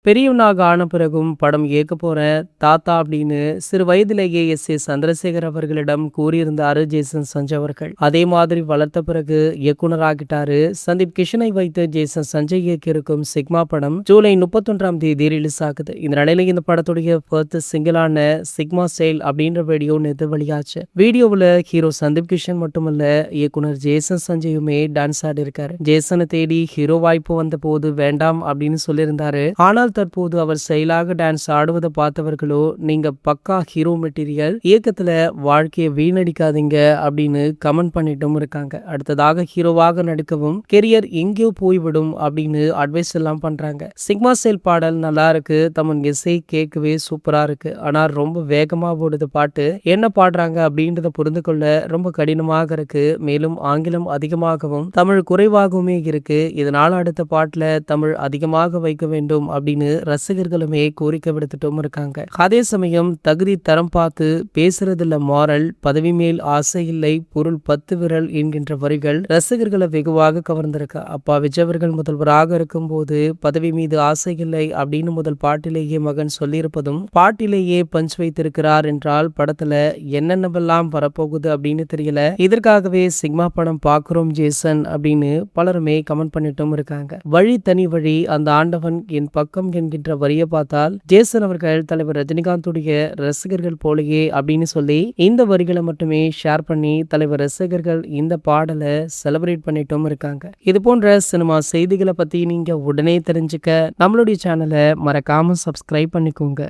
பெரியவனாக ஆன பிறகும் படம் இயக்க போறேன் தாத்தா அப்படின்னு சிறு வயதிலேயே எஸ் சந்திரசேகர் அவர்களிடம் கூறியிருந்தாரு ஜேசன் சஞ்சய் அவர்கள். அதே மாதிரி வளர்த்த பிறகு இயக்குனராகிட்டாரு. சந்தீப் கிஷனை வைத்து ஜேசன் சஞ்சய் இயக்கியிருக்கும் சிக்மா படம் ஜூலை 31ஆம் தேதி ரிலீஸ் ஆகுது. இந்த நிலையில இந்த படத்துடைய ஃபர்ஸ்ட் சிங்கிளான சிக்மா ஸ்டைல் அப்படின்ற வீடியோ நேற்று வெளியாச்சு. வீடியோவில் ஹீரோ சந்தீப் கிஷன் மட்டுமல்ல, இயக்குனர் ஜேசன் சஞ்சயுமே டான்ஸ் ஆடி இருக்காரு. ஜேசனை தேடி ஹீரோ வாய்ப்பு வந்த போது வேண்டாம் அப்படின்னு சொல்லியிருந்தாரு. ஆனால் தற்போது அவர் செயலாக டான்ஸ் ஆடுவதை பார்த்தவர்களோ, நீங்க பக்கா ஹீரோ மெட்டீரியல், இயக்கத்துல வாழ்க்கையை வீணடிக்காதீங்க அப்படின்னு கமெண்ட் பண்ணிட்டும் இருக்காங்க. அடுத்ததாக ஹீரோவாக நடிக்கவும் கெரியர் எங்கேயோ போய்விடும் அப்படின்னு அட்வைஸ் எல்லாம் பண்றாங்க. சிக்மா ஸ்டைல் பாடல் நல்லா இருக்கு, தமன் இசை கேட்கவே சூப்பரா இருக்கு, ஆனா ரொம்ப வேகமா ஓடுது பாட்டு, என்ன பாடுறாங்க அப்படின்றத புரிந்து கொள்ள ரொம்ப கடினமாக இருக்கு, மேலும் ஆங்கிலம் அதிகமாகவும் தமிழ் குறைவாகவுமே இருக்கு, இதனால அடுத்த பாட்டுல தமிழ் அதிகமாக வைக்க வேண்டும் அப்படின்னு ரசிகர்களுமே கோரிக்கை விடுத்துட்டும் இருக்காங்க. அதே சமயம் தகுதி தரம் பார்த்து பேசுறதுல மாறல், பதவி மேல் ஆசை இல்லை, பொருள் 10 விரல் என்கின்ற வரிகள் ரசிகர்களை வெகுவாக கவர்ந்திருக்கு. அப்பா விஜய் அவர்கள் முதல்வராக இருக்கும் போது பதவி மீது ஆசை இல்லை அப்படின்னு முதல் பாட்டிலேயே மகன் சொல்லியிருப்பதும், பாட்டிலேயே பஞ்ச் வைத்திருக்கிறார் என்றால் படத்துல என்னென்னவெல்லாம் வரப்போகுது அப்படின்னு தெரியல. இதற்காகவே சிக்மா படம் பாக்குறோம் ஜேசன் அப்படின்னு பலருமே கமெண்ட் பண்ணிட்டும் இருக்காங்க. வழி தனி வழி, அந்த ஆண்டவன் என் பக்கம் என்கின்ற வரியை பார்த்தால் ஜேசன் அவர்கள் தலைவர் ரஜினிகாந்துடைய ரசிகர்கள் போலயே அப்படின்னு சொல்லி இந்த வரிகளை மட்டுமே ஷேர் பண்ணி தலைவர் ரசிகர்கள் இந்த பாடலை செலிப்ரேட் பண்ணிட்டும் இருக்காங்க. இது போன்ற சினிமா செய்திகளை பத்தி நீங்க உடனே தெரிஞ்சுக்க நம்மளுடைய சேனலை மறக்காம சப்ஸ்கிரைப் பண்ணிக்கோங்க.